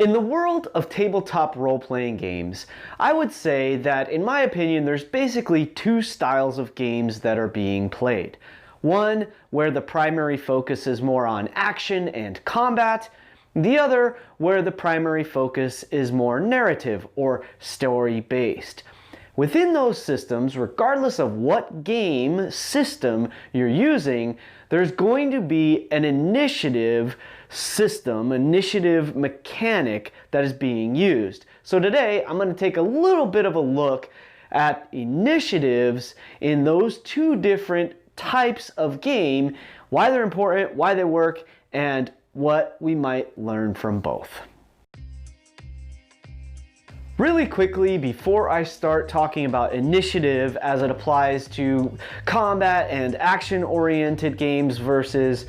In the world of tabletop role-playing games, I would say that, in my opinion, there's basically two styles of games that are being played. One, where the primary focus is more on action and combat. The other, where the primary focus is more narrative or story-based. Within those systems, regardless of what game system you're using, there's going to be an initiative system, initiative mechanic that is being used. So today, I'm going to take a little bit of a look at initiatives in those two different types of game, why they're important, why they work, and what we might learn from both. Really quickly, before I start talking about initiative as it applies to combat and action-oriented games versus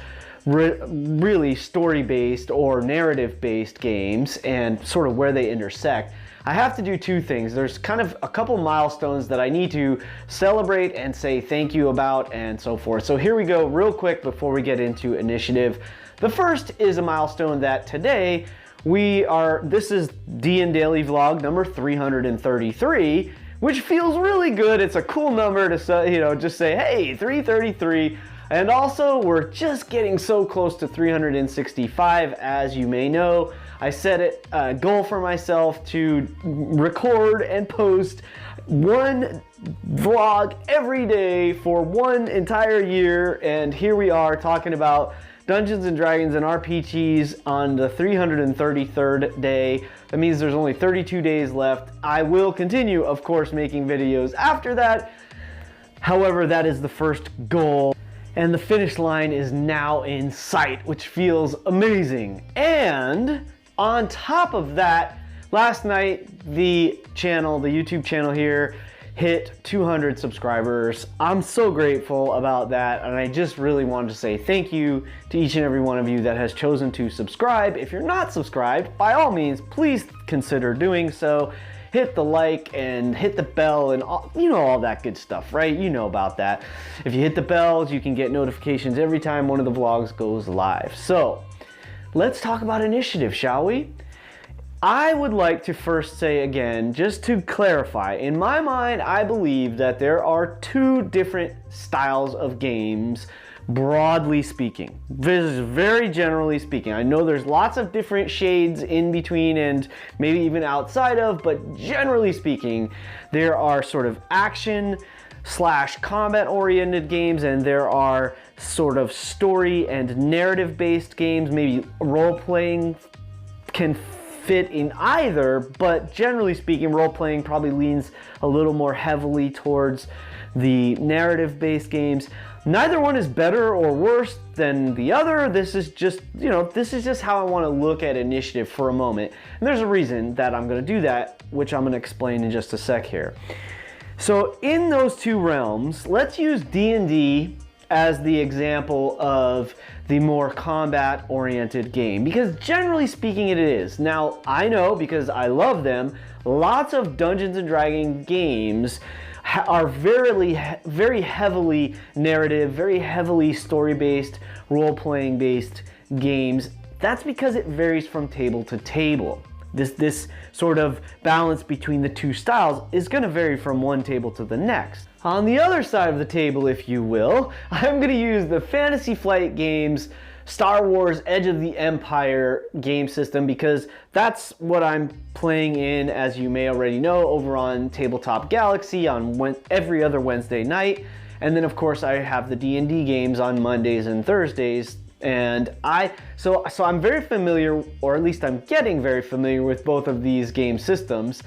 really story-based or narrative-based games and sort of where they intersect, I have to do two things. There's kind of a couple milestones that I need to celebrate and say thank you about and so forth. So here we go real quick before we get into initiative. The first is a milestone that today this is DnDaily vlog number 333, which feels really good. It's a cool number to just say, hey, 333. And also, we're just getting so close to 365, as you may know. I set a goal for myself to record and post one vlog every day for one entire year, and here we are talking about Dungeons and Dragons and RPGs on the 333rd day. That means there's only 32 days left. I will continue, of course, making videos after that. However, that is the first goal. And the finish line is now in sight, which feels amazing. And on top of that, last night, the YouTube channel here, hit 200 subscribers. I'm so grateful about that, and I just really wanted to say thank you to each and every one of you that has chosen to subscribe. If you're not subscribed, by all means, please consider doing so. Hit the like and hit the bell and all that good stuff, right? You know about that. If you hit the bells, you can get notifications every time one of the vlogs goes live. So let's talk about initiative, shall we? I would like to first say again, just to clarify, in my mind, I believe that there are two different styles of games, broadly speaking. This is very generally speaking. I know there's lots of different shades in between and maybe even outside of, but generally speaking, there are sort of action / combat oriented games, and there are sort of story and narrative based games. Maybe role playing can fit in either, but generally speaking, role-playing probably leans a little more heavily towards the narrative-based games. Neither one is better or worse than the other. This is just, how I want to look at initiative for a moment. And there's a reason that I'm going to do that, which I'm going to explain in just a sec here. So in those two realms, let's use D&D as the example of the more combat-oriented game, because generally speaking it is. Now, I know, because I love them, lots of Dungeons and Dragons games are very heavily narrative, very heavily story-based, role-playing based games. That's because it varies from table to table. This sort of balance between the two styles is going to vary from one table to the next. On the other side of the table, if you will, I'm going to use the Fantasy Flight Games Star Wars Edge of the Empire game system, because that's what I'm playing in, as you may already know, over on Tabletop Galaxy on every other Wednesday night. And then of course I have the D&D games on Mondays and Thursdays. And so I'm very familiar, or at least I'm getting very familiar with both of these game systems.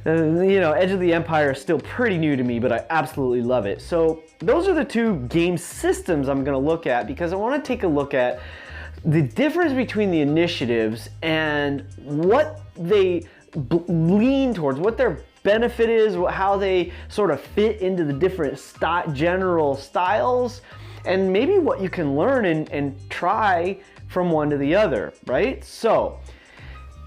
Edge of the Empire is still pretty new to me, but I absolutely love it. So those are the two game systems I'm going to look at, because I want to take a look at the difference between the initiatives and what they lean towards, what their benefit is, how they sort of fit into the different general styles, and maybe what you can learn and try from one to the other, right? So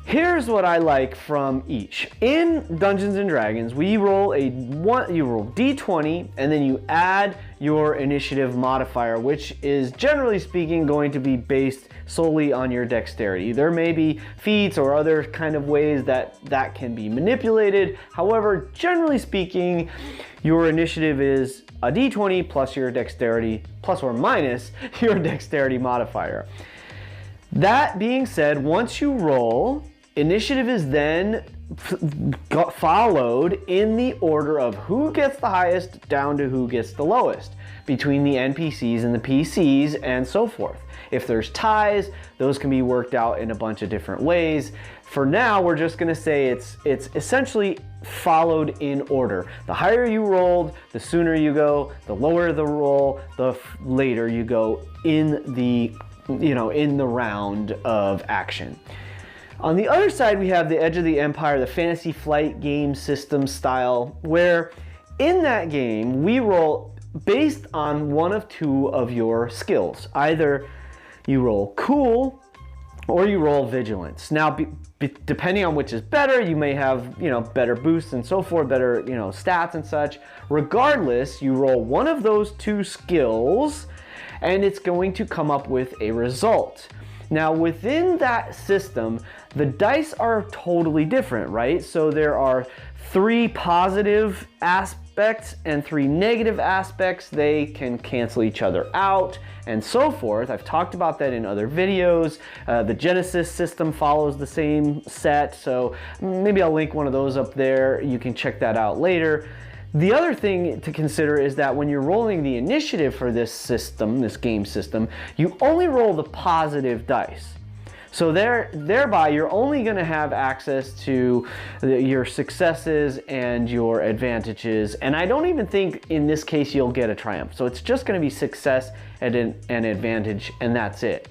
Here's what I like from each. In Dungeons and Dragons, you roll D20 and then you add your initiative modifier, which is generally speaking going to be based solely on your dexterity. There may be feats or other kind of ways that can be manipulated. However, generally speaking, your initiative is a D20 plus your dexterity, plus or minus your dexterity modifier. That being said, once you roll, initiative is then followed in the order of who gets the highest down to who gets the lowest between the NPCs and the PCs and so forth. If there's ties, those can be worked out in a bunch of different ways. For now, we're just going to say it's essentially followed in order. The higher you rolled, the sooner you go. The lower the roll, the later you go in the round of action. On the other side, we have the Edge of the Empire, the Fantasy Flight game system style, where in that game, we roll based on one of two of your skills. Either you roll cool or you roll vigilance. Now, depending on which is better, you may have, better boosts and so forth, better, stats and such. Regardless, you roll one of those two skills and it's going to come up with a result. Now, within that system, the dice are totally different, right? So there are 3 positive aspects and 3 negative aspects. They can cancel each other out and so forth. I've talked about that in other videos. The Genesis system follows the same set, so maybe I'll link one of those up there. You can check that out later. The other thing to consider is that when you're rolling the initiative for this system, this game system, you only roll the positive dice. So thereby, you're only going to have access to your successes and your advantages. And I don't even think in this case you'll get a triumph. So it's just going to be success and an advantage, and that's it.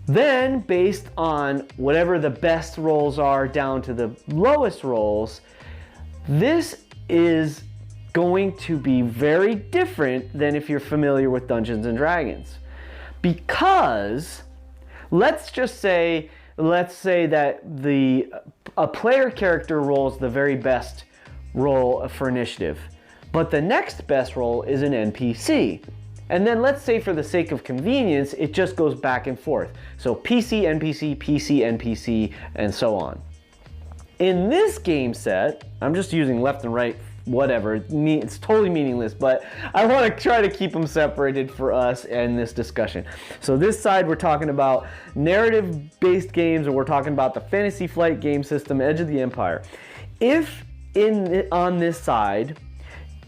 Then, based on whatever the best rolls are down to the lowest rolls, this is going to be very different than if you're familiar with Dungeons and Dragons. Because let's say that a player character rolls the very best roll for initiative, but the next best roll is an NPC. And then let's say for the sake of convenience, it just goes back and forth. So PC, NPC, PC, NPC, and so on. In this game set, I'm just using left and right, whatever, it's totally meaningless, but I want to try to keep them separated for us in this discussion. So this side, we're talking about narrative-based games, and we're talking about the Fantasy Flight game system, Edge of the Empire. If on this side,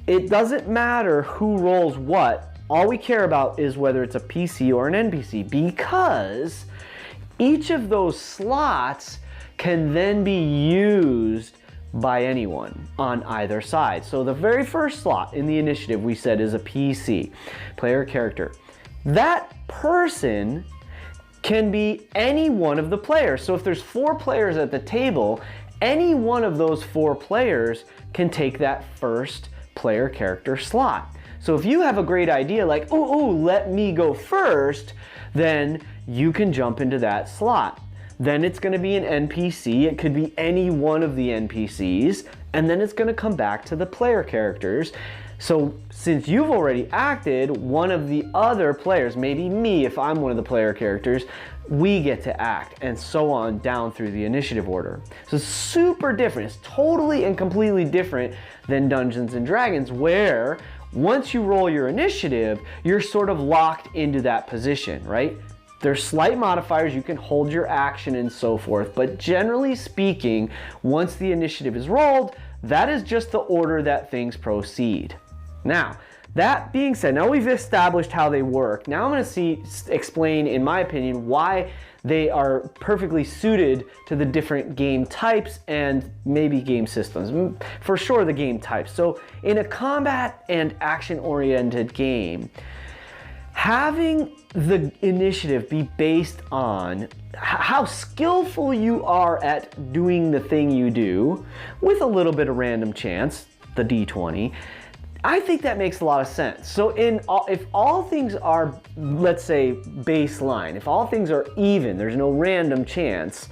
it doesn't matter who rolls what, all we care about is whether it's a PC or an NPC, because each of those slots can then be used by anyone on either side. So the very first slot in the initiative we said is a PC, player character. That person can be any one of the players. So if there's 4 players at the table, any one of those 4 players can take that first player character slot. So if you have a great idea like, ooh, let me go first, then you can jump into that slot. Then it's going to be an NPC. It could be any one of the NPCs, and then it's going to come back to the player characters. So since you've already acted, one of the other players, maybe me if I'm one of the player characters, we get to act, and so on down through the initiative order. So it's super different. It's totally and completely different than Dungeons and Dragons, where once you roll your initiative, you're sort of locked into that position, right? There's slight modifiers, you can hold your action and so forth, but generally speaking, once the initiative is rolled, that is just the order that things proceed. Now, that being said, now we've established how they work. Now I'm going to explain, in my opinion, why they are perfectly suited to the different game types and maybe game systems. For sure, the game types. So in a combat and action-oriented game, having the initiative be based on how skillful you are at doing the thing you do, with a little bit of random chance, the D20, I think that makes a lot of sense. So if all things are, let's say, baseline, if all things are even, there's no random chance,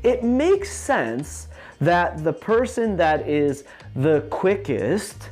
it makes sense that the person that is the quickest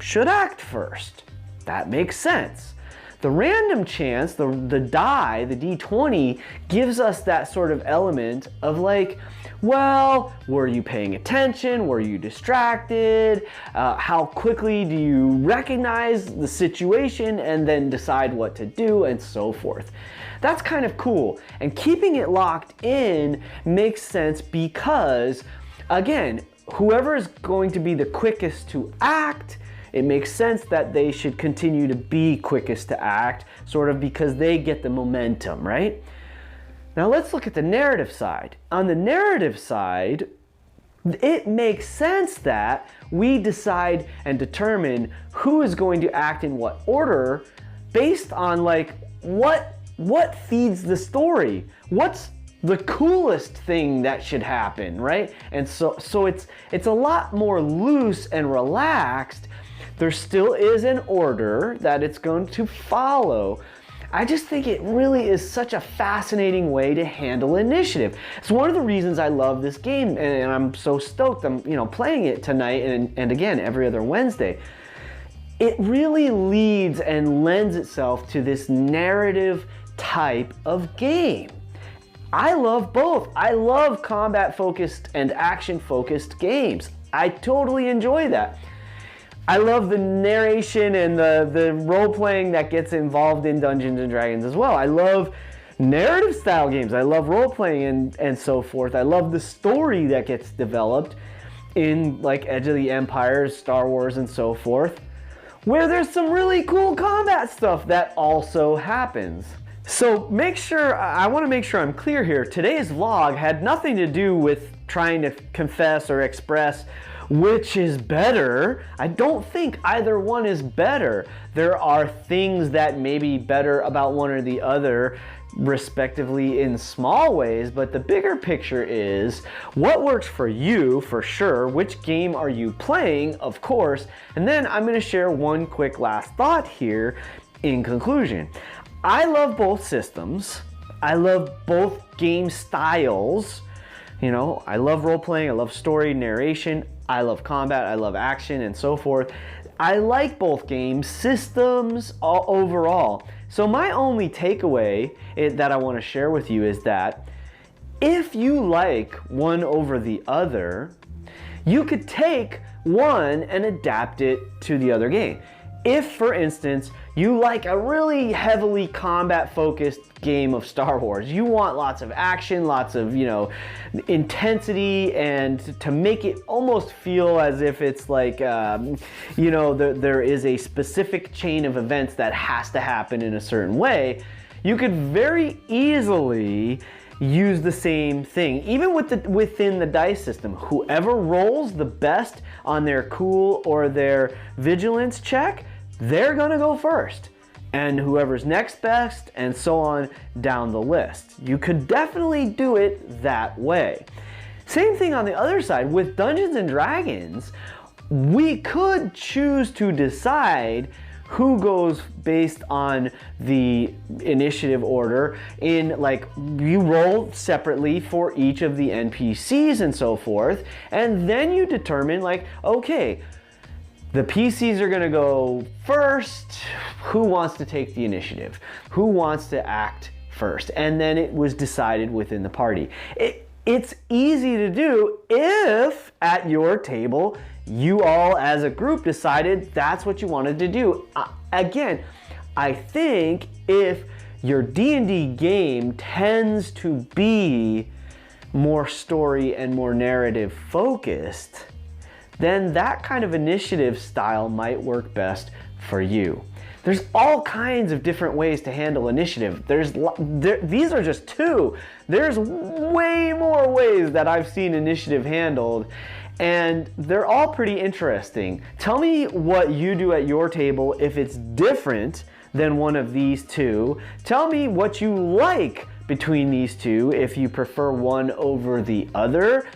should act first. That makes sense. The random chance, the die, the D20, gives us that sort of element of like, well, were you paying attention? Were you distracted? How quickly do you recognize the situation and then decide what to do, and so forth. That's kind of cool. And keeping it locked in makes sense because, again, whoever is going to be the quickest to act, it makes sense that they should continue to be quickest to act, sort of because they get the momentum, right? Now let's look at the narrative side. On the narrative side, it makes sense that we decide and determine who is going to act in what order based on like what feeds the story. What's the coolest thing that should happen, right? And so it's a lot more loose and relaxed. There still is an order that it's going to follow. I just think it really is such a fascinating way to handle initiative. It's one of the reasons I love this game, and I'm so stoked I'm playing it tonight and again every other Wednesday. It really leads and lends itself to this narrative type of game. I love both. I love combat-focused and action-focused games. I totally enjoy that. I love the narration and the role-playing that gets involved in Dungeons & Dragons as well. I love narrative-style games. I love role-playing and so forth. I love the story that gets developed in like Edge of the Empire, Star Wars, and so forth, where there's some really cool combat stuff that also happens. So I want to make sure I'm clear here. Today's vlog had nothing to do with trying to confess or express which is better. I don't think either one is better. There are things that may be better about one or the other, respectively, in small ways, but the bigger picture is what works for you, for sure. Which game are you playing, of course, and then I'm going to share one quick last thought here in conclusion. I love both systems. I love both game styles. I love role-playing, I love story, narration, I love combat, I love action, and so forth. I like both game systems overall. So my only takeaway that I want to share with you is that if you like one over the other, you could take one and adapt it to the other game. If, for instance, you like a really heavily combat-focused game of Star Wars, you want lots of action, lots of, intensity, and to make it almost feel as if it's like, there is a specific chain of events that has to happen in a certain way, you could very easily use the same thing. Even within the dice system, whoever rolls the best on their cool or their vigilance check, they're gonna go first. And whoever's next best, and so on down the list. You could definitely do it that way. Same thing on the other side. With Dungeons & Dragons, we could choose to decide who goes based on the initiative order in like you roll separately for each of the NPCs and so forth, and then you determine like, okay, the PCs are gonna go first. Who wants to take the initiative? Who wants to act first? And then it was decided within the party. It's easy to do if at your table you all as a group decided that's what you wanted to do. Again, I think if your D&D game tends to be more story and more narrative focused, then that kind of initiative style might work best for you. There's all kinds of different ways to handle initiative. These are just two. There's way more ways that I've seen initiative handled, and they're all pretty interesting. Tell me what you do at your table if it's different than one of these two. Tell me what you like between these two if you prefer one over the other.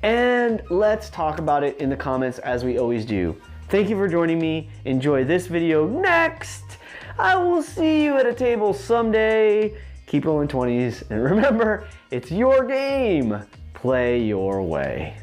And let's talk about it in the comments as we always do. Thank you for joining me. Enjoy this video next. I will see you at a table someday. Keep rolling 20s, and remember, it's your game. play your way.